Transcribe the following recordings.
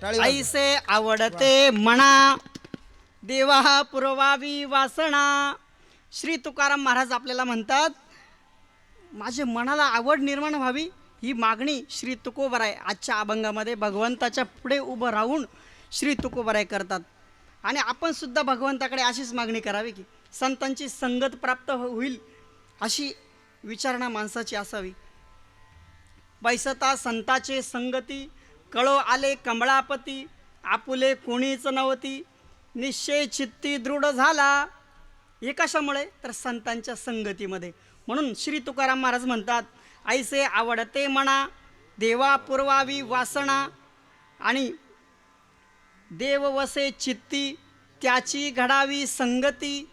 ऐसे आवडते म्हणा देवा पुरवावी वासना. श्री तुकाराम महाराज आपल्याला म्हणतात, माझ्या मनाला आवड निर्माण व्हावी ही मागणी श्री तुकोबराय आजच्या अभंगामध्ये भगवंताच्या पुढे उभं राहून श्री तुकोबराय करतात. आणि आपण सुद्धा भगवंताकडे अशीच मागणी करावी की संतांची संगत प्राप्त होईल अशी विचारणा माणसाची असावी. बैसता संताचे संगती कळो आले कमळापती. आपुले कोणीच नव्हती निश्चय चित्ती दृढ झाला. हे कशामुळे तर संतांच्या संगतीमध्ये. म्हणून श्री तुकाराम महाराज म्हणतात, ऐसे आवडते म्हणा देवा पुरवावी वासना. आणि देव वसे चित्ती त्याची घडावी संगती.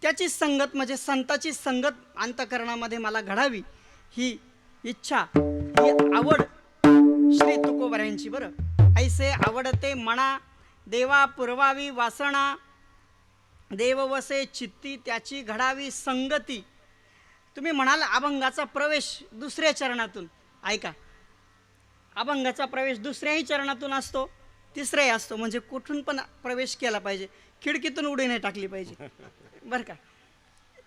त्याची संगत म्हणजे संताची संगत अंतःकरणामध्ये मला घडावी ही इच्छा, ही आवड श्री तुकोबरायांची. बरं, ऐसे आवडते म्हणा देवा पुरवावी वासना. देव वसे चित्ती त्याची घडावी संगती. तुम्ही म्हणाल अभंगाचा प्रवेश दुसऱ्या चरणातून. ऐका, अभंगाचा प्रवेश दुसऱ्याही चरणातून असतो, तिसराही असतो. म्हणजे कुठून पण प्रवेश केला पाहिजे, खिडकीतून उडी नाही टाकली पाहिजे. बरं का,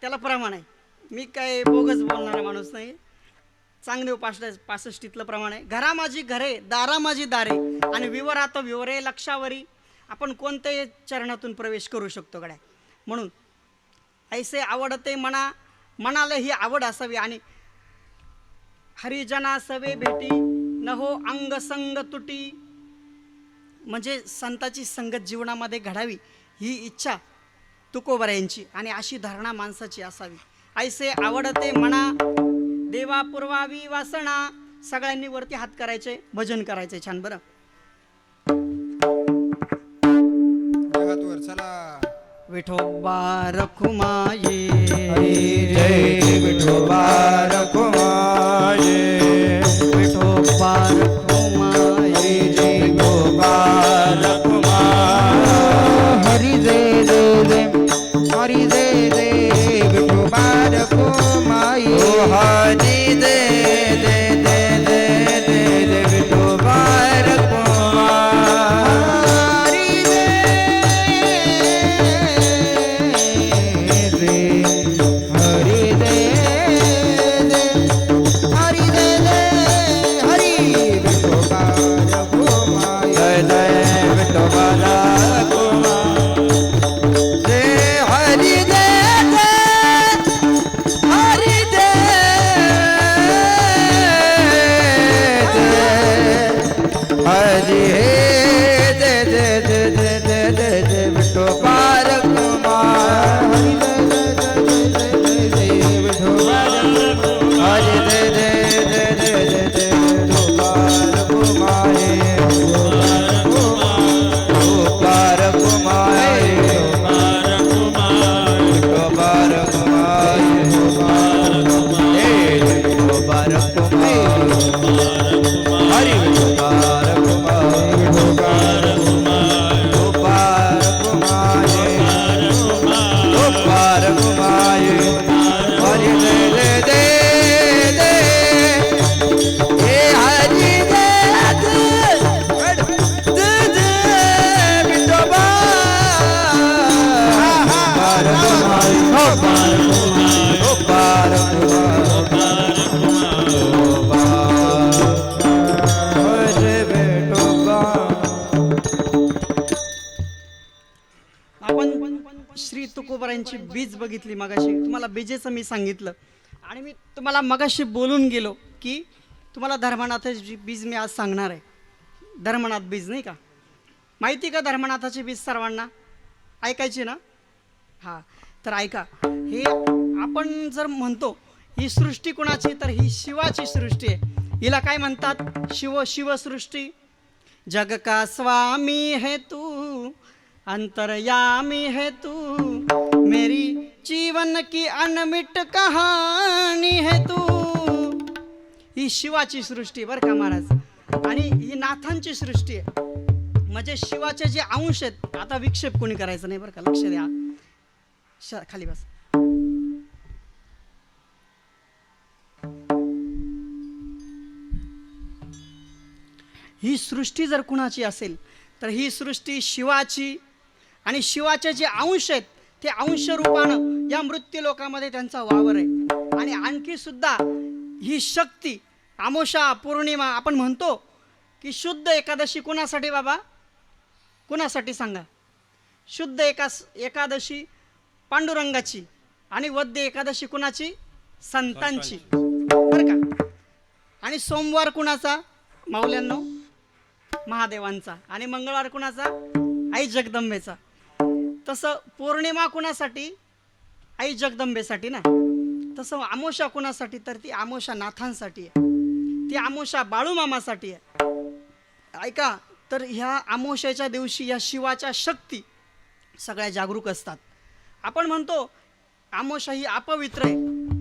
त्याला प्रमाण आहे. मी काय बोगस बोलणारा माणूस नाही. चांगदेव 65 प्रमाण आहे. घरा माझी घरे दारा माझी दारे आणि विवरात विवरे लक्षावरी. आपण कोणत्याही चरणातून प्रवेश करू शकतो गड्या. म्हणून ऐसे आवडते म्हणा, मनाला ही आवड असावी. आणि हरिजना सवे भेटी नहो अंग संग तुटी. म्हणजे संताची संगत जीवनामध्ये घडावी ही इच्छा तुकोबरायांची आणि अशी धारणा माणसाची असावी. ऐसे आवडते म्हणा देवा पुरवावी वासना. सगळ्यांनी वरती हात करायचे, भजन करायचे. छान. बरं, चला. विठोबा रखुमाये जय विठोबा रखुमाये. विठोबा रखुमाये जय विठोबा रखुमाये. हरी जय जय जय हरी जय जय विठोबा रखुमाये. हरी जय जय जय जय जय विठोबा रखुमाये. तुकोबरायांची बीज बघितली मगाशी. तुम्हाला बीजेचं मी सांगितलं आणि मी तुम्हाला मगाशी बोलून गेलो की तुम्हाला धर्मनाथाची बीज मी आज सांगणार आहे. धर्मनाथ बीज नाही का, माहिती का धर्मनाथाची बीज सर्वांना? ऐकायची ना? हां, तर ऐका. हे आपण जर म्हणतो ही सृष्टी कुणाची, तर ही शिवाची सृष्टी आहे. हिला काय म्हणतात? शिवसृष्टी. जग का स्वामी है तू अंतरयामी है तू, मेरी जीवन की अनमिट कहाणी है तू. ही शिवाची सृष्टी बरं का महाराज. आणि ही नाथांची सृष्टी आहे. म्हणजे शिवाचे जे अंश आहेत. आता विक्षेप कोणी करायचं नाही बरं का, लक्ष द्या. खाली बस. ही सृष्टी जर कुणाची असेल तर ही सृष्टी शिवाची आणि शिवाचे जे अंश आहेत ते अंश रूपानं या मृत्यू लोकामध्ये त्यांचा वावर आहे. आणि आणखी सुद्धा ही शक्ती अमावस्या पौर्णिमा आपण म्हणतो की शुद्ध एकादशी कुणासाठी बाबा, कुणासाठी सांगा? शुद्ध एकादशी पांडुरंगाची आणि वद्य एकादशी कुणाची? संतांची, बरं का. आणि सोमवार कुणाचा माऊल्यांनो? महादेवांचा. आणि मंगळवार कुणाचा? आई जगदंबेचा. तसं पौर्णिमा कुणासाठी? आई जगदंबेसाठी ना. तसं अमावस्या कुणासाठी? तर ती अमावस्या नाथांसाठी आहे, ती अमावस्या बाळूमामासाठी आहे. ऐका, तर ह्या अमावस्येच्या दिवशी या शिवाच्या शक्ती सगळ्या जागरूक असतात. आपण म्हणतो अमावस्या ही अपवित्र आहे,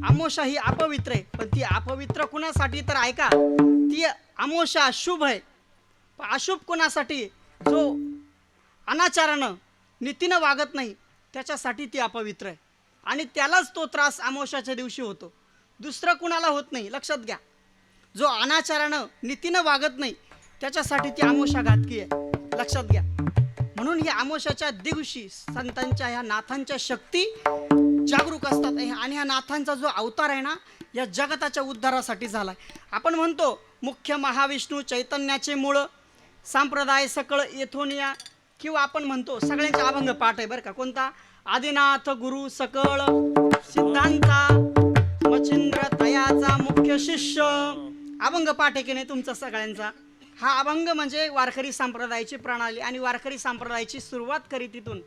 अमावस्या ही अपवित्र आहे, पण ती अपवित्र कुणासाठी? तर ऐका, ती अमावस्या शुभ आहे. अशुभ कोणासाठी? जो अनाचारानं नीतीनं वागत नाही त्याच्यासाठी ती अपवित्र आहे. आणि त्यालाच तो त्रास अमावस्याच्या दिवशी होतो, दुसरं कुणाला होत नाही. लक्षात घ्या, जो अनाचारानं नीतीनं वागत नाही त्याच्यासाठी ती अमावस्या घातकी आहे. लक्षात घ्या. म्हणून ही अमावस्याच्या दिवशी संतांच्या ह्या नाथांच्या शक्ती जागरूक असतात. आणि ह्या नाथांचा जो अवतार आहे ना, या जगताच्या उद्धारासाठी झाला. आपण म्हणतो मुख्य महाविष्णू चैतन्याचे मूळ, संप्रदाय सकळ येथोनिया, किंवा आपण म्हणतो सगळ्यांचे अभंग पाठ आहे बरं का. कोणता? आदिनाथ गुरु सकळ सिद्धांचा मच्छिंद्र तयाचा मुख्य शिष्य. अभंग पाठ आहे की नाही तुमचा सगळ्यांचा? हा अभंग म्हणजे वारकरी संप्रदायाची प्रणाली. आणि वारकरी संप्रदायाची सुरुवात करी तिथून.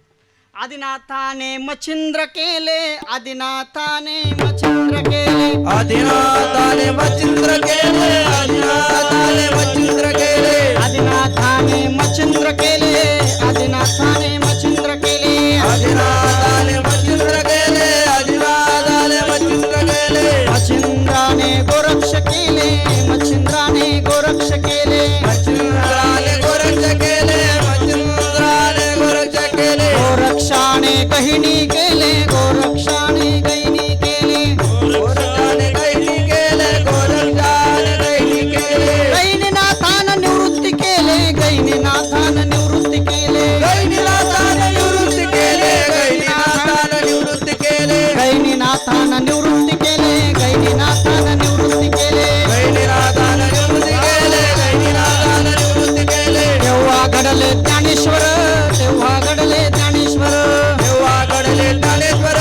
आदिनाथाने मच्छिंद्र केले, आदिनाथाने मच्छिंद्र केले, आदिनाथाने मच्छिंद्र केले, आदिनाथाने मच्छिंद्र केले, आदिनाथाने मच्छिंद्र केले, आदिनाथाने मच्छिंद्र केले, आदिनाथाने मच्छिंद्र केले, आदिनाथाने मच्छिंद्र केले. मच्छिंद्राने गोरक्ष केले, मच्छिंद्राने गोरक्ष केले, मच्छिंद्राने गोरक्ष केले, मच्छिंद्राने गोरक्ष केले. गोरक्षाने गहिणी केले, गोरक्षाने गहिणी केले, गोरक्षाने गहिणी केले, गोरक्षाने गहिणी केले. गहिनीनाथान निवृत्ती केले, गहिनीनाथान निवृत्ती केले, गहिनीनाथाने निवृत्ती केले, गहिनीनाथाने निवृत्ती केले, गहिनीनाथान निवृत्ती केले, गहिनीनाथान निवृत्ती केले, गहिनीनाथाने निवृत्ती केले, गहिनीनाथाने निवृत्ती केले. तेव्हा घडले ज्ञानेश्वर, तेव्हा घडले ज्ञानेश्वर, तेव्हा घडले ज्ञानेश्वर,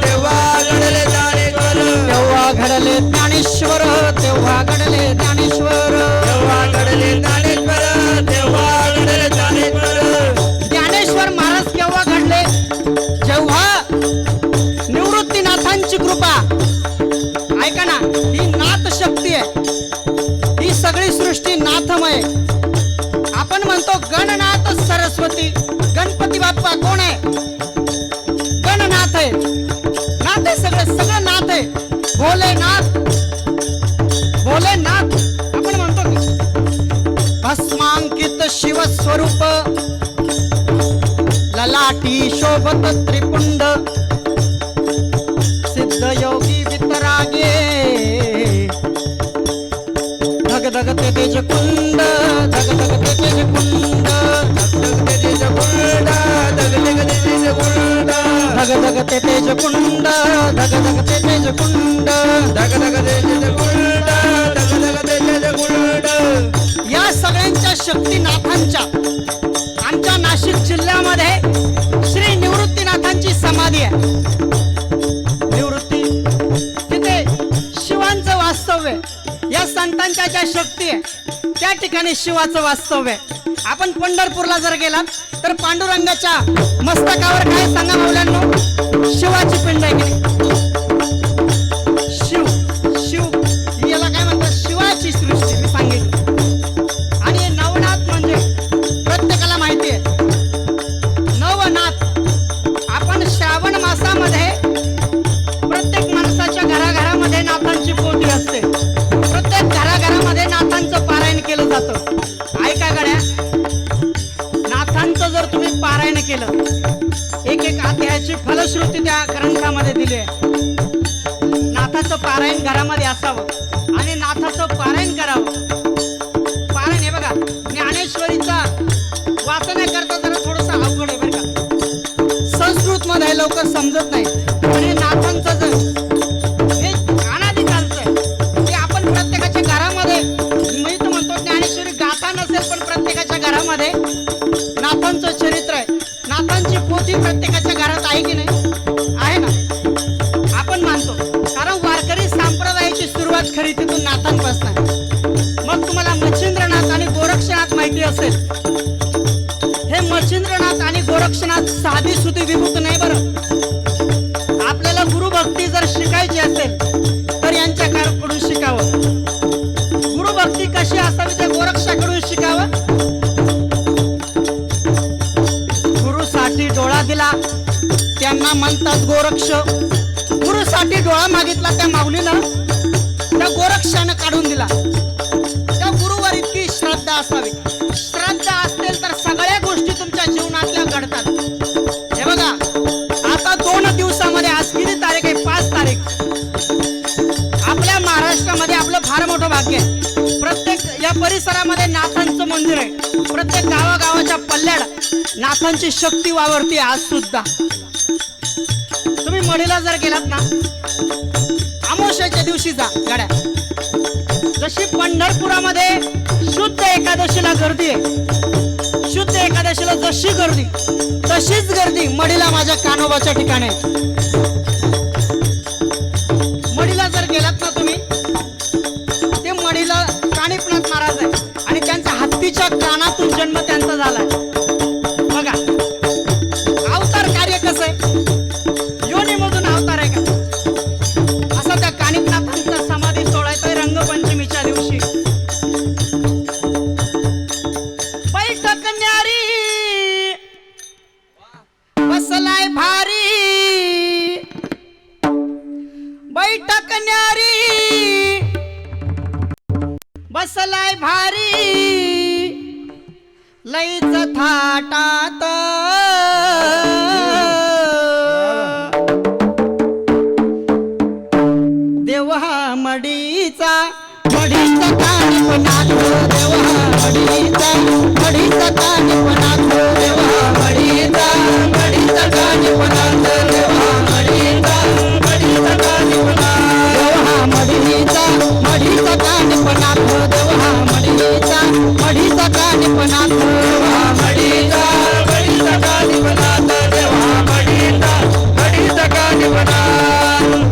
तेव्हा घडले ज्ञानेश्वर, तेव्हा घडले ज्ञानेश्वर, तेव्हा घडले ज्ञानेश्वर, तेव्हा घडले ज्ञानेश्वर, तेव्हा घडले ज्ञानेश्वर. ज्ञानेश्वर महाराज केव्हा घडले? जेव्हा निवृत्तीनाथांची कृपा. ऐका ना, ही नाथ शक्ती आहे, ही सगळी सृष्टी नाथमय. आपण म्हणतो गणनाथ सरस्वती. गणपती बाप्पा कोण आहे? गणनाथ आहे, नाथ आहे, सगळं सगळं नाथ आहे. भोलेनाथ, भोलेनाथ आपण म्हणतो की भस्मांकित शिवस्वरूप, ललाटी शोभत त्रिपुंड, सिद्धयोगी वितरागे, धगधगते तेज कुंड, धगधगते तेज कुंड, धगधगते तेज कुंड, धगधगते तेज कुंड, धगधगते तेज कुंड, धगधगते तेज कुंड, धगधगते तेज कुंड, धगधगते तेज कुंड. या सगळ्यांच्या शक्तीनाथांच्या आमच्या नाशिक जिल्ह्यामध्ये श्री निवृत्तीनाथांची समाधी आहे. निवृत्ती तिथे शिवांचं वास्तव्य आहे. या संतांच्या ज्या शक्ती आहे त्या ठिकाणी शिवाचं वास्तव्य आहे. आपण पंढरपूरला जर गेलात तर पांडुरंगाच्या मस्तकावर काय सांगा माऊल्यांनो? शिवाची पिंड आहे की नाही? शिव, शिव याला काय म्हणतात? शिवाची सृष्टी मी सांगितलं. आणि नवनाथ म्हणजे प्रत्येकाला माहिती आहे. नवनाथ आपण श्रावण मासामध्ये प्रत्येक माणसाच्या घराघरामध्ये नाथांची पोथी असते. प्रत्येक घराघरामध्ये नाथांचं पारायण केलं जातं. ऐका गड्या, नाथांचं जर तुम्ही पारायण केलं, एक एक अध्यायाची फलश्रुती त्या ग्रंथामध्ये दिली आहे. नाथाचं पारायण घरामध्ये असावं आणि नाथाचं पारायण करावं. पारायण हे बघा, ज्ञानेश्वरीचा वाचन लवकर समजत नाही. पण हे नाथांचं जर हे अनादी चालतंय ते आपण प्रत्येकाच्या घरामध्ये, मी तर म्हणतो ज्ञानेश्वरी गाथा नसेल पण प्रत्येकाच्या घरामध्ये नाथांचं चरित्र आहे. नाथांची पोथी प्रत्येकाच्या घरात आहे की नाही? आहे ना. आपण मानतो कारण वारकरी संप्रदायाची सुरुवात खरी तिथून नाथांपासून आहे. मग तुम्हाला मच्छिंद्रनाथ आणि गोरक्षनाथ माहिती असेल. हे मच्छिंद्रनाथ आणि गोरक्षनाथ साधी सुधी विभूत नाही बरं. आपल्याला गुरुभक्ती जर शिकायची असेल तर यांच्याकडून शिकावं. गुरुभक्ती कशी असावी त्या गोरक्षाकडून शिकावं. गुरुसाठी डोळा दिला त्यांना म्हणतात गोरक्ष. गुरुसाठी डोळा मागितला त्या माऊलीनं, त्या गोरक्षानं काढून दिला. त्या गुरुवर इतकी श्रद्धा असावी. श्रद्धा असेल तर सगळ्या गोष्टी तुमच्या जीवनातल्या घडतात. हे बघा आता 2 दिवसामध्ये, आज किती तारीख आहे? 5 तारीख. आपल्या महाराष्ट्रामध्ये आपलं फार मोठं भाग्य आहे. प्रत्येक या परिसरामध्ये नाथांचं मंदिर आहे. प्रत्येक गावागावाच्या पल्ल्याला नाथांची शक्ती वावरते आज सुद्धा. तुम्ही मढीला जर गेलात ना, अमावस्येच्या दिवशी जा गाड्या. जशी पंढरपुरामध्ये शुद्ध एकादशीला गर्दी आहे, शुद्ध एकादशीला जशी गर्दी तशीच गर्दी मढीला माझ्या कान्होबाच्या ठिकाणी. मढीला जर गेलात ना तुम्ही, ते मढीला कानिफनाथ महाराज आहे आणि त्यांच्या हत्तीच्या कानातून जन्म त्यांचा झालाय. बघा अवतार कार्य कसं आहे, योनीमधून अवतार आहे का? असा त्या कानिफनाथांचा समाधी सोहळा आहे रंगपंचमीच्या दिवशी. बैठक न्यारी बसलाय भारी, बैठक न्यारी बसलाय भारी, लईच थाटात देवा मडीचा, मडीचा कानिफनाथ देवा मडीचा, मडीचा कानिफनाथ देवा मडीचा, मडीचा कानिफनाथ देवा मडीचा, मडीचा कानिफनाथ देवा मडीचा, मडीचा कानिफनाथ देवा मडीचा, मडीचा कानिफनाथ देवा मडीचा, मडीचा कानिफनाथ देवा मडीचा, मडीचा कानिफनाथ.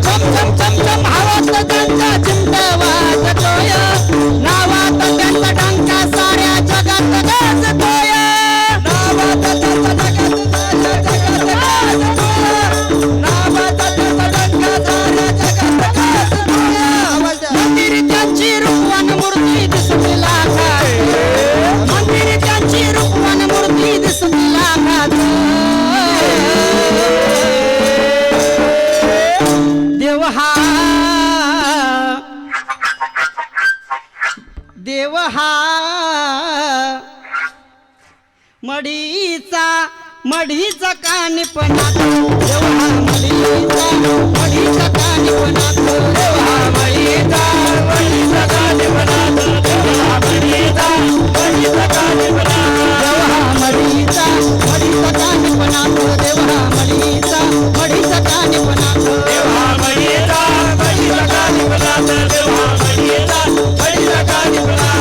चम चम चम चम आवाज त्यांचा चिमटा वाजतोय, नावात त्यांचा डंका साऱ्या जगात गाजतोय, नावात त्यांचा जगात गाजतोय, नावात त्यांचा डंका साऱ्या जगात गाजतोय. मंदिर त्यांची रूपवान मूर्ती दिसती लाखात, मंदिर त्यांची रूपवान मूर्ती दिसती लाखात. देव हा, देव हा मडीचा, मडीचा कानिफनाथ देव हा मडीचा, मडीचा कानिफनाथ देव हा मडीचा, मडीचा कानिफनाथ देव हा मडीचा, मडीचा कानिफनाथ देव हा मडीचा, मडीचा कानिफनाथ देव हा मडीचा, मडीचा कानिफनाथ देव हा मडीचा, मडीचा कानिफनाथ देव हा मडीचा, मडीचा कानिफनाथ.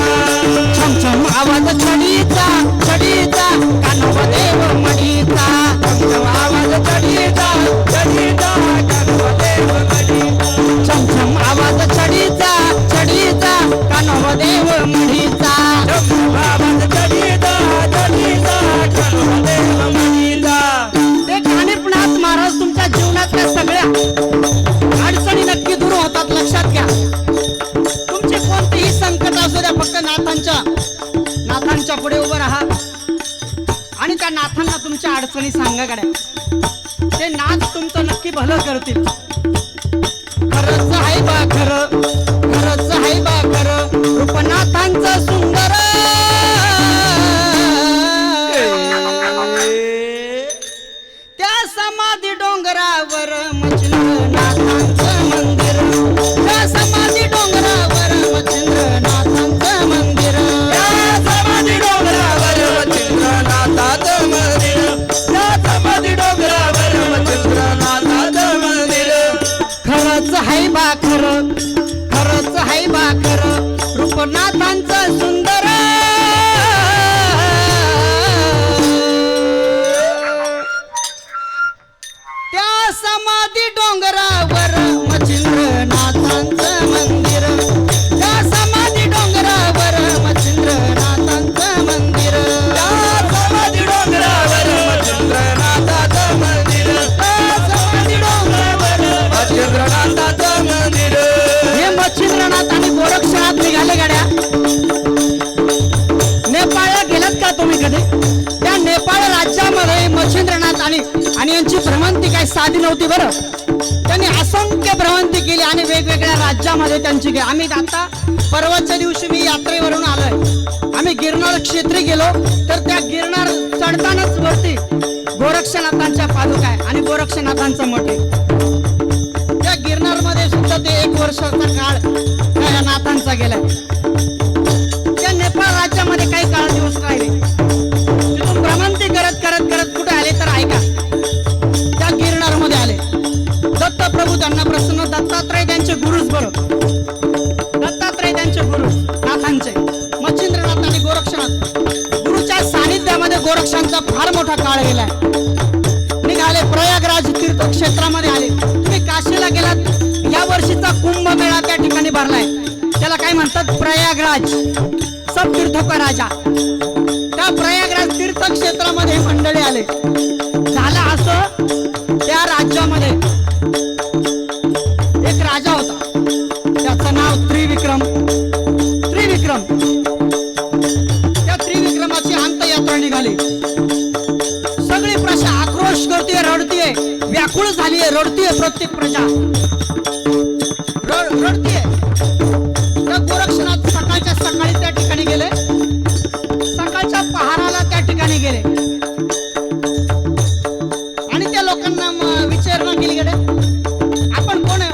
छम छम आवाज छडीचा, छडीचा कान्होबा देव मडीचा, छम छम आवाज छडीचा, छडीचा कान्होबा देव मडीचा, छम छम आवाज छडीचा, छडीचा कान्होबा देव मडीचा, छम छम आवाज छडीचा, छडीचा कान्होबा देव मडीचा. ते कानिफनाथ महाराज तुमच्या जीवनातल्या सगळ्या अडचणी नक्की दूर होतात, लक्षात घ्या. तुमचे कोणतेही संकट असू द्या, फक्त नाथांच्या पुढे उभं राहा आणि त्या नाथांना तुमच्या अडचणी सांगा गड्या. ते नाथ तुमचं नक्की भलं करतील. खरंच आहे बा खरं, खरंच आहे बा खरं रूपनाथांचं सुंदर. त्या समाधी डोंगरावर मच्छिंद्रनाथांचं मंदिर, त्या समाधी डोंगरावर मच्छिंद्रनाथांचं मंदिर, त्या समाधी डोंगरावर मच्छिंद्रनाथांचं मंदिर, त्या समाधी डोंगरावर मच्छिंद्र साधी नव्हती बरं. त्यांनी असंख्य भ्रमंती केली आणि वेगवेगळ्या राज्यामध्ये त्यांची गेली. आम्ही आता परवाच्या दिवशी मी यात्रेवरून आलोय. आम्ही गिरनार क्षेत्री गेलो तर त्या गिरनार चढतानाच वरती गोरक्षनाथांच्या पादुका आहे आणि गोरक्षनाथांचं मठ आहे. त्या गिरनार मध्ये सुद्धा ते 1 वर्षाचा काळ त्या नाथांचा गेलाय. त्या नेपाळ राज्यामध्ये काही काळ दिवस राहिले. तिथून भ्रमंती करत करत करत कुठे आले तर ऐका, त्या गिरनार मध्ये आले. दत्त प्रभू त्यांना प्रसन्न, दत्तात्रय त्यांचे गुरुच बरं, दत्तात्रय त्यांचे गुरु नाथांचे मच्छिंद्रनाथ आणि गोरक्षनाथ. गुरुच्या सानिध्यामध्ये गोरक्षांचा फार मोठा काळ गेलाय. निघाले प्रयागराज तीर्थक्षेत्रामध्ये आले. तुम्ही काशीला गेलात, या वर्षीचा कुंभमेळा त्या ठिकाणी भरलाय. त्याला काय म्हणतात, प्रयागराज सब तीर्थों का राजा. त्या प्रयागराज तीर्थक्षेत्रामध्ये मंडळी आले. झालं असं, त्या राज्यामध्ये एक राजा होता, त्याचं नाव त्रिविक्रम. त्रिविक्रम, त्या त्रिविक्रमाची अंतयात्रा निघाली. सगळी प्रजा आक्रोश करते, रडतीये, व्याकुळ झालीये, रडतीये. प्रत्येक प्रजा रडतीये. त्या गोरक्षनाथ सकाळच्या सकाळी त्या ठिकाणी गेले, सकाळच्या पहाराला त्या ठिकाणी गेले आणि त्या लोकांना विचारणा केली गेले, आपण कोण आहे,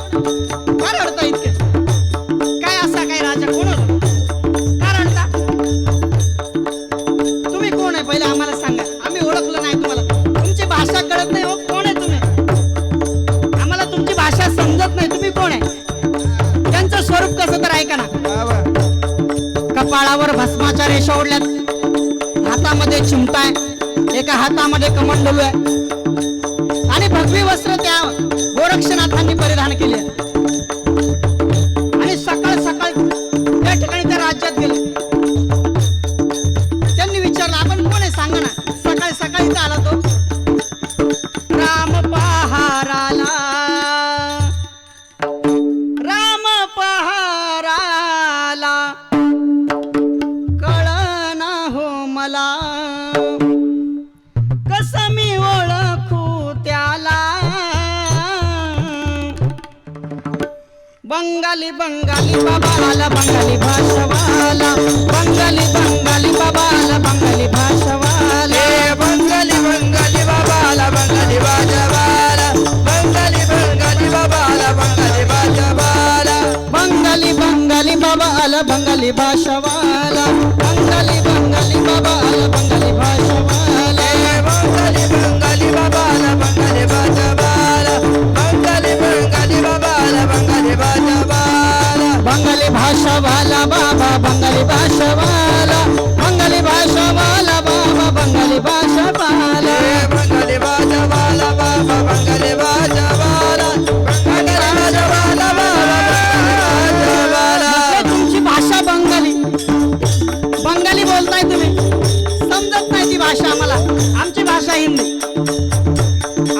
का रडता इतके, काय असा काय राजा, कोण होता, का रडता, तुम्ही कोण आहे, पहिले आम्हाला सांगा, आम्ही ओळखलं नाही तुम्हाला, तुमची भाषा कळत नाही हो, कोण आहे तुम्ही, आम्हाला तुमची भाषा समजत नाही, तुम्ही कोण आहे. त्यांचं स्वरूप कसं तर ऐका ना. कपाळावर भस्माच्या रेषा ओढल्यात, हातामध्ये चिमटा आहे, एका हातामध्ये कमंडलू आहे आणि भगवी वस्त्र त्या गोरक्षनाथांनी परिधान केले आणि सकाळ सकाळ त्या ठिकाणी त्या राज्यात गेले. त्यांनी विचारलं, आपण कोण आहे सांगा ना. सकाळी सकाळी इथं आला तो, राम पहाराला, राम पहाराला, कळना हो मला, कसं मी ओळखू त्याला. बंगाली बंगाली बाबा आला, बंगाली भाषावाला, बंगाली बंगाली बाबा आला, बंगाली भाषावाला. बंगाली बंगाली बाबा आला, बंगाली भाषावाला, बंगाली बंगाली बाबा आला, बंगाली भाषावाला. बंगाली बंगाली बाबा आला, बंगाली भाषावाला, बंगाली बंगाली बाबा आला, बंगाली भाषावाला. बंगाली बंगाली बाबा आला, बंगाली भाषावाला, बंगाली बंगाली बाबा आला, बंगाली भाषावाला. बंगाली भाषावाला बाबा, बंगाली भाषावाला, बंगाली भाषावाला बाबा, बंगाली भाषावाला. बंगाली भाषावाला बाबा, बंगाली भाषावाला, बंगाली भाषावाला बाबा, बंगाली भाषावाला. म्हटलं, तुमची भाषा बंगाली, बंगाली बोलताय तुम्ही, समजत नाही ती भाषा आम्हाला, आमची भाषा हिंदी.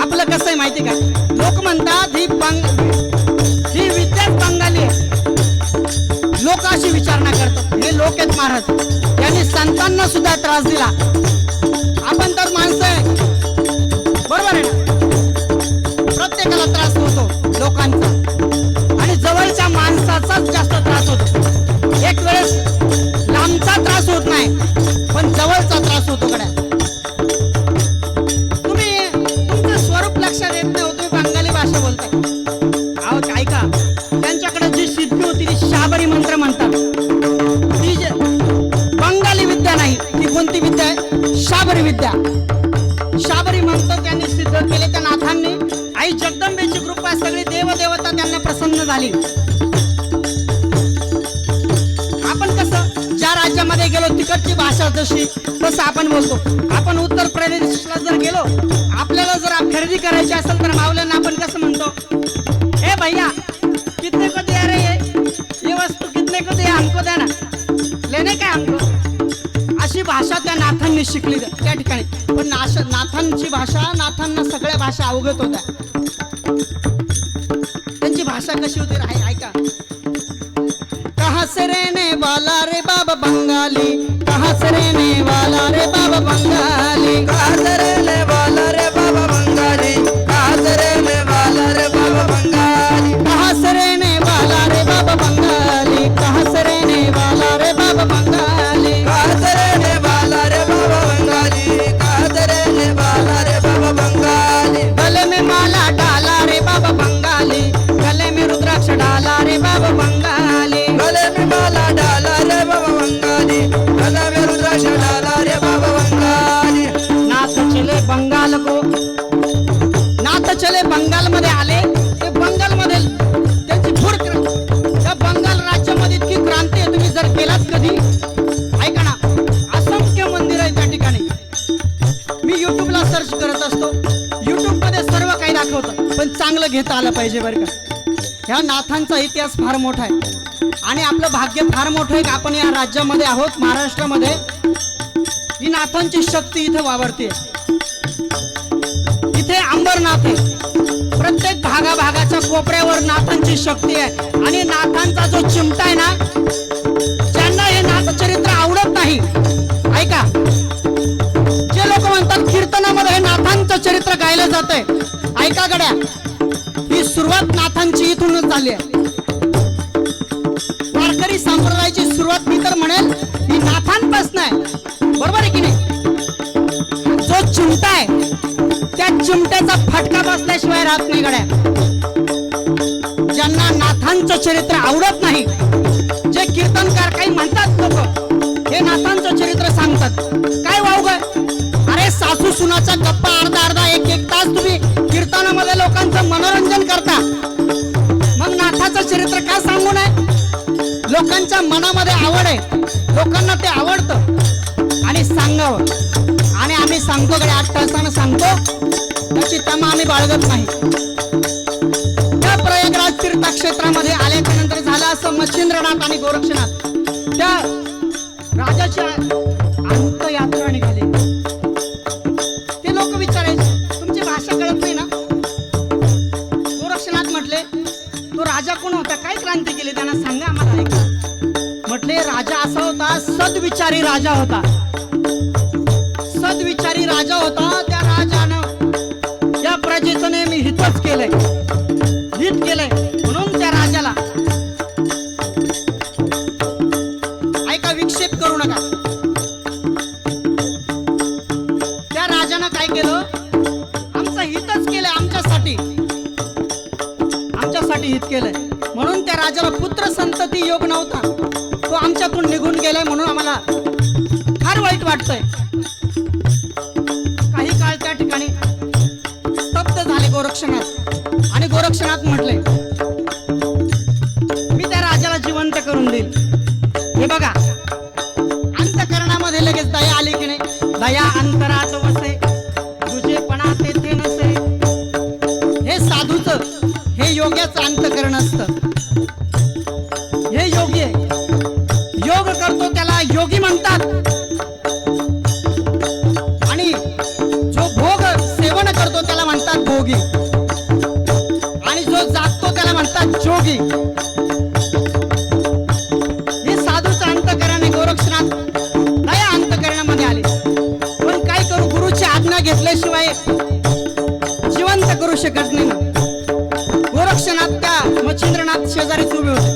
आपलं कसं आहे माहिती का, लोक म्हणतात ही विद्याच बंगाली आहे. लोक अशी विचारणा करतात, हे लोक आहेत महाराज, यांनी संतांना सुद्धा त्रास दिला. आपण तर माणसं आहे, बरोबर आहे ना, प्रत्येकाला त्रास होतो लोकांचा आणि जवळच्या माणसाचाच जास्त त्रास होतो. एक वेळेस लांबचा त्रास होत नाही पण जवळचा त्रास होतो. गड्या, तुम्ही तुमचं स्वरूप लक्षात येत नाही, तुम्ही बंगाली भाषा बोलताय. अहो ऐका, त्यांच्याकडे जी सिद्धी होती ती शाबरी मंत्र म्हणतात. ती जे बंगाली विद्या नाही, ती कोणती विद्या आहे, शाबरी विद्या. शाबरी मंत्र त्यांनी सिद्ध केले त्या नाथांनी. आई जगदंबेची कृपा, सगळी देवदेवता त्यांना प्रसन्न झाली. आपण कसं ज्या राज्यामध्ये गेलो तिकडची भाषा जशी तसं आपण बोलतो. आपण उत्तर प्रदेशला जर गेलो, आपल्याला जर खरेदी करायची असेल तर मावल्यांना आपण कसं म्हणतो, हे भैया कितने को दे रहे ये वस्तू, कितने को दे, हमको देना, लेने काय हमको. अशी भाषा त्या नाथांनी शिकली त्या ठिकाणी. पण नाथांची भाषा, नाथांना सगळ्या भाषा अवगत होत्या. त्यांची भाषा कशी होती ऐका. कहाँ से रहने वाला रे बाबा बंगाली, कहाँ से रहने वाला रे बाबा बंगाली, कहाँ से रहने वाला रे बाबा बंगाली, कहाँ से रहने बंगाल को, नाथ चले बंगाल मध्ये आले. ते बंगाल मध्ये त्यांची भूर त्या बंगाल राज्यामध्ये इतकी क्रांती आहे, तुम्ही जर केलात कधी, ऐका ना, असंख्य मंदिर आहे त्या ठिकाणी. मी युट्यूबला सर्च करत असतो, युट्यूब मध्ये सर्व काही दाखवतं, पण चांगलं घेता आलं पाहिजे बरं का. ह्या नाथांचा इतिहास फार मोठा आहे आणि आपलं भाग्य फार मोठं आहे की आपण या राज्यामध्ये आहोत, महाराष्ट्रामध्ये. ही नाथांची शक्ती इथे वावरते. इथे अंबरनाथ आहे, प्रत्येक भागाभागाच्या कोपऱ्यावर नाथांची शक्ती आहे. आणि नाथांचा जो चिमटा आहे ना, ज्यांना हे नाथ चरित्र आवडत नाही, ऐका, जे लोक म्हणतात कीर्तनामध्ये हे नाथांचं चरित्र गायलं जातंय, ऐका गड्या, ही सुरुवात नाथांची इथूनच झाली आहे. वारकरी संप्रदायाची सुरुवात मी तर म्हणेल ही नाथांपासून आहे, बरोबर आहे की नाही. जो चिमटा आहे त्या चिमट्याचा फटका बसल्याशिवाय राहत नाही गड्या. ज्यांना नाथांचं चरित्र आवडत नाही, जे कीर्तनकार काही म्हणतात लोक, हे नाथांचं चरित्र सांगतात, काय वाव ग, अरे सासू सुनाच्या गप्पा अर्धा अर्धा एक एक तास तुम्ही कीर्तनामध्ये लोकांचं मनोरंजन करता, मग नाथाचं चरित्र का सांगू नये. लोकांच्या मनामध्ये आवड आहे, लोकांना ते आवडतं आणि सांगावं. आणि आम्ही सांगतो कडे 8 तासानं सांगतो, त्याची तमा आम्ही बाळगत नाही. त्या प्रयागराज तीर्थक्षेत्रामध्ये आल्याच्या नंतर झालं असं मच्छिंद्रनाथ आणि गोरक्षनाथ, त्या राजाची अंत्ययात्रा निघाली. ते लोक विचारायचे तुमची भाषा कळत नाही ना. गोरक्षनाथ म्हटले तो राजा कोण होता, काय क्रांती केली, त्यांना सांगा आम्हाला. ऐका, म्हटले राजा असा होता, सद्विचारी राजा होता, सद्विचारी राजा होता. त्या राजानं त्या प्रजेचं नेहमी हितच केलंय, हित केलंय, म्हणून त्या राजाला, ऐका, विक्षेप करू नका. त्या राजानं काय केलं, आमचं हितच केलंय, आमच्यासाठी हित केलंय, म्हणून त्या राजाला पुत्र संतती योग नव्हता, तो आमच्यातून निघून गेलाय, म्हणून आम्हाला फार वाईट वाटतंय. काही काळ त्या ठिकाणी स्तब्ध झाले गोरक्षनाथ. आणि गोरक्षनाथ म्हटले मी त्या राजाला जिवंत करून देईल. हे बघा, अंतकरणामध्ये लगेच दया आली की नाही. दया अंतरात वसे, तुझेपणा तेथे नसे. हे साधूचं, हे योग्याचं अंतकरण असतं. हे योगी आहे, योग करतो त्याला योगी म्हणतात. आणि जो भोग सेवन करतो त्याला म्हणतात भोगी, आणि जो जागतो त्याला म्हणतात जोगी. हे साधूचं अंतकरण आहे. गोरक्षनाथ दया अंतकरणामध्ये आले, पण काय करू, गुरुची आज्ञा घेतल्याशिवाय जिवंत करू शकत नाही. गोरक्षनाथ त्या मच्छिंद्रनाथ शेजारीच उभे होते.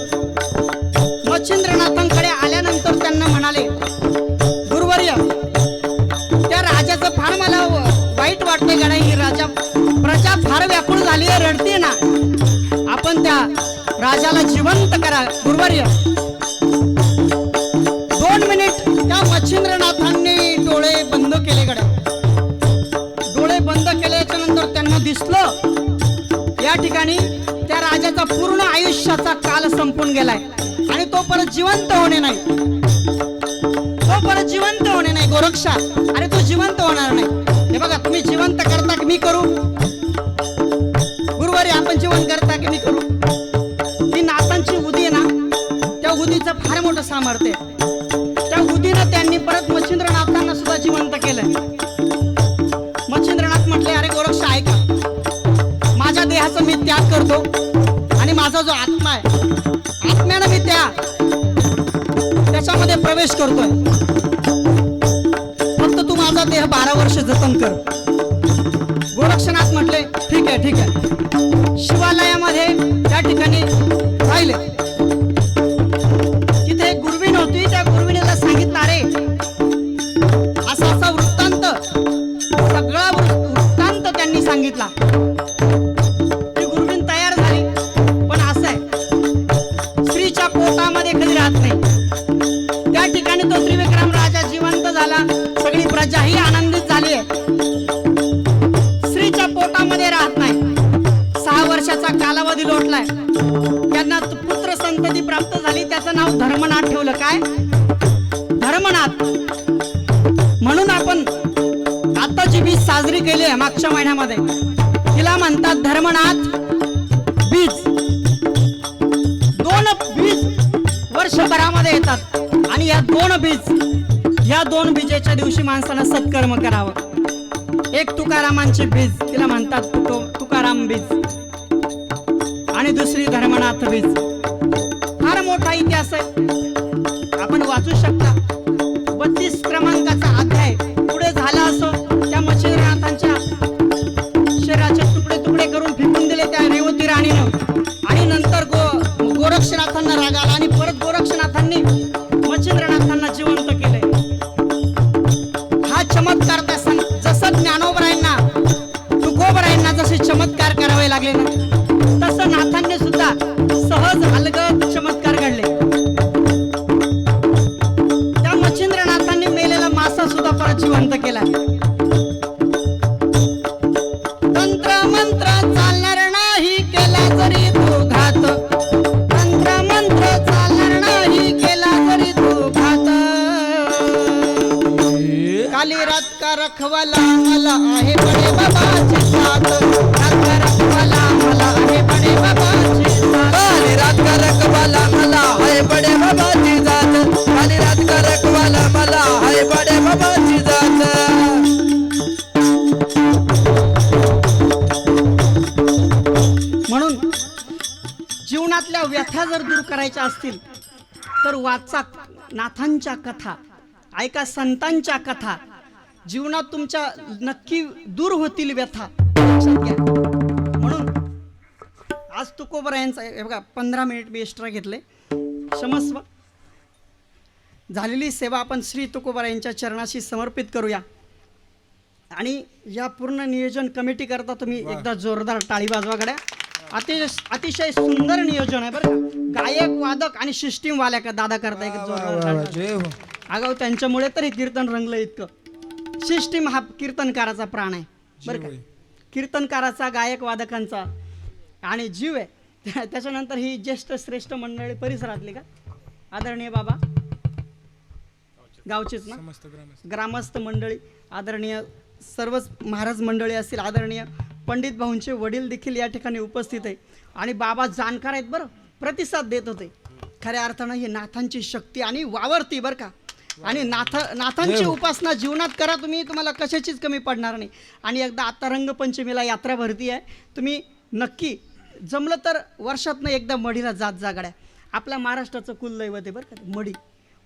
मच्छिंद्रनाथांकडे आल्यानंतर त्यांना म्हणाले, गुरुवर्य, त्या राजाचं फार मला वाईट वाटतंय गडा. ही राजा प्रजा फार व्याकुळ झाली आहे, रडते ना, आपण त्या राजाला जिवंत करा गुरुवर्य. 2 मिनिट त्या मच्छिंद्रनाथांनी डोळे बंद केले गड्या. डोळे बंद केल्याच्या नंतर त्यांना दिसलं या ठिकाणी त्या राजाचा पूर्ण आयुष्याचा काल संपून गेलाय आणि तो परत जिवंत होणे नाही. तो परत जिवंत होणे नाही. गोरक्षा, अरे तो जिवंत होणार नाही. हे बघा, तुम्ही जिवंत करता की मी करू, गुरुवारी आपण जिवंत करता की मी करू. ती नाथांची उदी आहे ना, त्या उदीचं फार मोठं सामर्थ्य आहे. त्या उदीनं त्यांनी परत मच्छिंद्रनाथांना सुद्धा जिवंत केलंय. मच्छिंद्रनाथ म्हटले, अरे गोरक्षा ऐका, माझ्या देहाचा मी त्याग करतो आणि माझा जो आत्मा आहे, आत्म्यानं मी त्याच्यामध्ये प्रवेश करतोय. फक्त तू माझा देह 12 वर्ष जतन कर. गोरक्षनाथ म्हटले ठीक आहे, ठीक आहे. शिवालयामध्ये त्या ठिकाणी राहिले. तिथे एक गुरुवीण होती. त्या गुरुविणीला सांगितलं, अरे असा असा वृत्तांत, सगळा वृत्तांत त्यांनी सांगितला. ती गुरुवीण तयार झाली, पण असं आहे, स्त्रीच्या पोटामध्ये कधी राहत नाही. त्या ठिकाणी तो त्रिविक्रम राजा जिवंत झाला, सगळी प्रजा ही आनंदित झाली आहे. त्याचं नाव धर्मनाथ ठेवलं. काय? धर्मनाथ. म्हणून आपण आता जी बीज साजरी केली आहे मागच्या महिन्यामध्ये, तिला म्हणतात धर्मनाथ बीज. 2 बीज वर्षभरामध्ये येतात आणि या 2 बीजेच्या दिवशी माणसानं सत्कर्म करावं. एक तुकारामांची बीज, तिला म्हणतात तुकाराम बीज, आणि दुसरी धर्मनाथ बीज. फार मोठा इतिहास आहे, आपण वाचू शकता. 32 क्रमांकाचा अध्याय पुढे झाला असो. त्या मच्छिंद्रनाथांच्या शरीराचे तुकडे तुकडे करून फेकून दिले त्या रेवती राणीनं, आणि नंतर गोरक्षनाथांना राग आला आणि परत गोरक्षनाथांनी मच्छिंद्रनाथांना जिवंत केले. हा चमत्कार जसं ज्ञानोबरायांना तुकोबरायांना जसे चमत्कार करावे लागले ना, तसं नाथांनी सुद्धा सहज अलगद चमत्कार घडले. त्या मच्छिंद्रनाथांनी मेलेला मासा सुद्धा परत जिवंत केला. तंत्र मंत्र चालणार नाही केला जरी तो घात. तंत्र मंत्र चालणार नाही केला जरी तो घात. काली रात का रखवाला मला आहे बडे बाबाची साथ. रात का रखवाला मला आहे बडे बाबाची साथ. काली रात का रखवाला मला आहे बडे बाबाची जात. काली रात का रखवाला मला आहे बडे बाबाची जात. म्हणून जीवनातल्या व्यथा जर दूर करायच्या असतील तर वाचा नाथांच्या कथा, ऐका संतांच्या कथा. जीवनात तुमच्या नक्की दूर होतील व्यथा, लक्षात घ्या. म्हणून आज तुकोबरायांचा हे बघा 15 मिनिट मी एक्स्ट्रा घेतले, क्षमस्व. झालेली सेवा आपण श्री तुकोबरायांच्या चरणाशी समर्पित करूया. आणि या पूर्ण नियोजन कमिटी करता तुम्ही एकदा जोरदार टाळी वाजवा गड्या. अतिशय सुंदर नियोजन आहे बरं का. गायक वादक आणि सिस्टीम वाल्या का दादा करता एक जोरदार. अगाऊ त्यांच्यामुळे तरी कीर्तन रंगलं इतकं. सिस्टीम हा कीर्तनकाराचा प्राण आहे बरं का. कीर्तनकाराचा, गायक वादकांचा आणि जीव आहे. त्याच्यानंतर ही ज्येष्ठ श्रेष्ठ मंडळी परिसरातली का आदरणीय बाबा गावचेच ना, ग्रामस्थ मंडळी, आदरणीय सर्वच महाराज मंडळी असतील, आदरणीय पंडित भाऊंचे वडील देखील या ठिकाणी उपस्थित आहे. आणि बाबा जाणकार आहेत बरं, प्रतिसाद देत होते. खऱ्या अर्थानं ही नाथांची शक्ती आणि वावरती बरं का. आणि नाथांची उपासना जीवनात करा तुम्ही, तुम्हाला कशाचीच कमी पडणार नाही. आणि एकदा आता रंगपंचमीला यात्रा भरती आहे, तुम्ही नक्की जमलं तर वर्षातनं एकदा मढीला जात जा गड्या. आपल्या महाराष्ट्राचं कुलदैवत आहे बरं का मढी.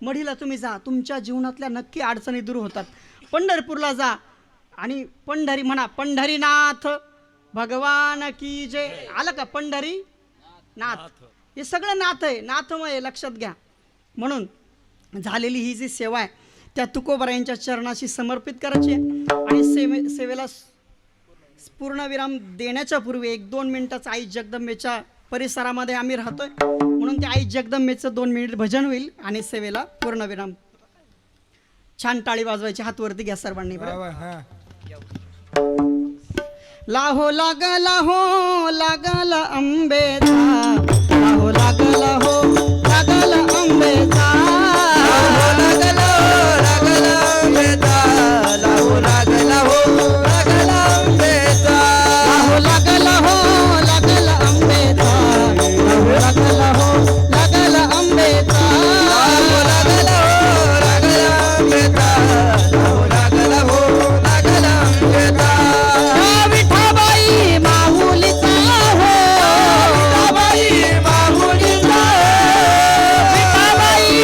मढीला तुम्ही जा, तुमच्या जीवनातल्या नक्की अडचणी दूर होतात. पंढरपूरला जा आणि पंढरी म्हणा, पंढरीनाथ भगवान की जय. आलं का पंढरी नाथ, हे सगळं नाथ आहे, नाथमय, लक्षात घ्या. म्हणून झालेली ही जी सेवा आहे त्या तुकोबरायांच्या चरणाशी समर्पित करायची आहे. आणि सेवेला पूर्णविराम देण्याच्या पूर्वी 1-2 मिनिटाचं आई जगदंबेच्या परिसरामध्ये आम्ही राहतोय, म्हणून त्या आई जगदंबेचं 2 मिनिट भजन होईल आणि सेवेला पूर्णविराम. छान टाळी वाजवायची, हात वरती घ्या सर्वांनी. लाहो लागला हो लागला आंबेचा, लाहो लागला हो लागला आंबेचा. लाहो लागला हो लागला आंबेचा. लाहो लागला हो लागला आंबेचा. लाहो लागला हो लागला आंबेचा. लाहो लागला हो लागला आंबेचा. लाहो लागला हो लागला आंबेचा. लाहो लागला हो लागला आंबेचा. विठाबाई माऊलीचा हो, विठाबाई माऊलीचा. विठाबाई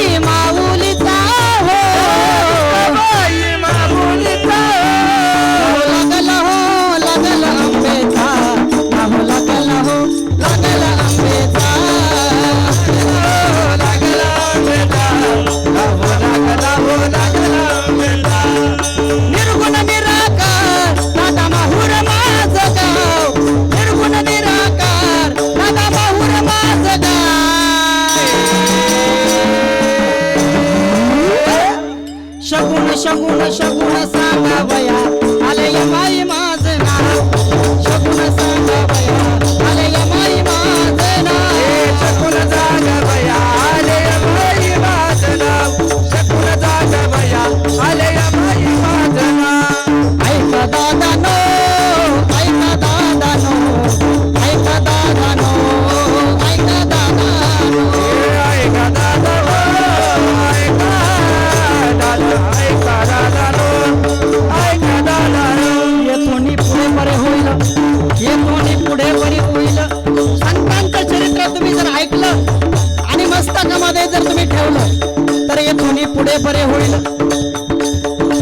बरे होईल,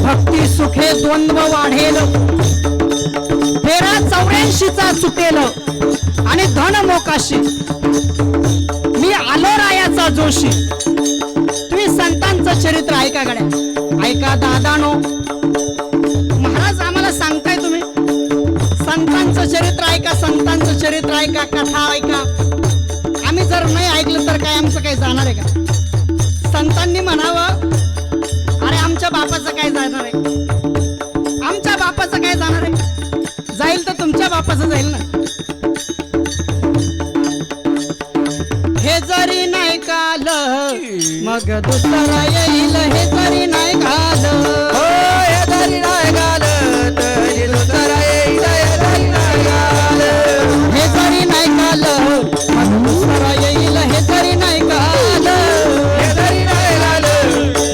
भक्ती सुखे द्वंद्व वाढेल, फेरा 84चा चुकेल आणि धन मोकाशी मी आलो रायाचा जोशी. तुम्ही संतांचं चरित्र ऐका गड्या, ऐका दादानो. महाराज आम्हाला सांगताय तुम्ही संतांचं चरित्र ऐका, संतांचं चरित्र ऐका, कथा ऐका. आम्ही जर नाही ऐकलं तर काय आमचं काही जाणार आहे का? संतांनी म्हणावं अरे आमच्या बापाचं काय जाणार आहे, आमच्या बापाचं काय जाणार आहे, जाईल तर तुमच्या बापाचं जाईल ना. हे जरी नाही काल मग दुसरा येईल, हे जरी नाही काल, हो हे जरी नाही गाल तरी दुसरा येईल, हे जरी नाही गाल, हे जरी नाही काल मग दुसरा येईल, हे जरी नाही काल, हे जरी नाही गाल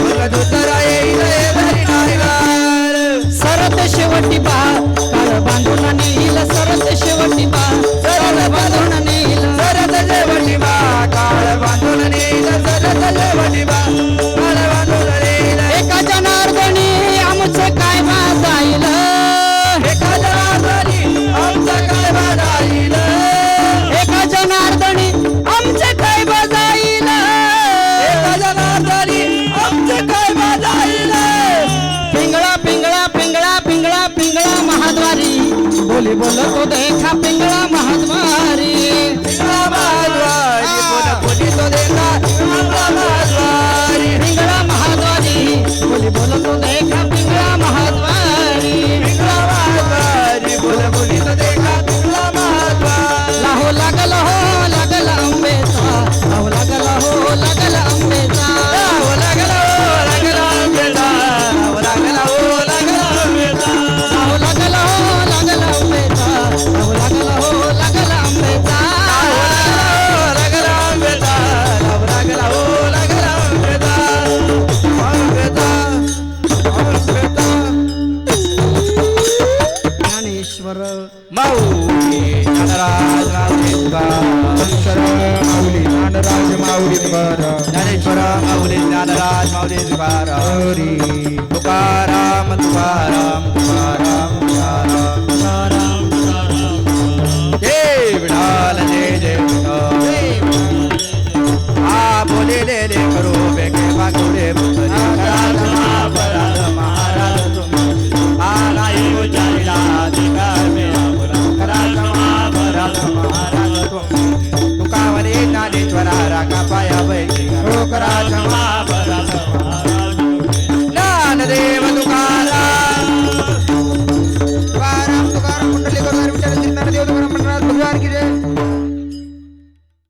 मग दुसरा येईल, हे जरी नाही गाल. सरत शेवटी बा काळ बांधून नेईल, सरत शेवटी बा काळ बांधून नेईल, सरत शेवटी बा काळ बांधून नेईल, सरत शेवटी बा काळ बांधून नेईल. एका जनार्दनी आमचं काय बा जाईल, एका जनार्दनी आमचं काय बा जाईल, एका जनार्दनी आमचं काय बा जाईल, एका जनार्दनी आमचं काय बा जाईल. पिंगळा पिंगळा पिंगळा पिंगळा पिंगळा महाद्वारी बोली बोलतो देखा पिंगळा महाद्वारी, पिंगळा महाद्वारी बोल बोली तो देखा, पिंगळा महाद्वारी, पिंगळा महाद्वारी बोली बोलतो देखा पिंगळा महाद्वारी, पिंगळा महाद्वारी बोल बोली तो देखा, पिंगळा महाद्वारी. लाहो लागल हो लागल आंबेचा, लाहो लागल हो लागल आंबेचा, लाहो लागला हो लागला आंबेचा, लाहो लागला हो लागला आंबेचा, लाहो लागल हो लागल आंबेचा, लाहो लागल हो लागल आंबेचा, लाहो लागला आंबेचा, लाहो लागला हो लागला आंबेचा. आंबेचा, आंबेचा. ज्ञानेश्वर माऊली ज्ञानराज ज्ञानेश्वर माऊली ज्ञानराज माऊली तुकाराम, तुकाराम तुकाराम तुकाराम तुकाराम, जय विठाल जय जय विठाल. आ बोले ले ले करो बेके बागुडे बुतरी महाराज महाराज तुम्ही आराई उचारिला अधिकार मेरा महाराज महाराज तुम्ही तुकावरे ज्ञानेश्वरा राका पाया बैठी रोकराज महाराज ज्ञानदेव तुकाराम, तुकाराम तुकाराम कुंडली करून विचार ज्ञानदेव तुकाराम महाराज भगवान की जय.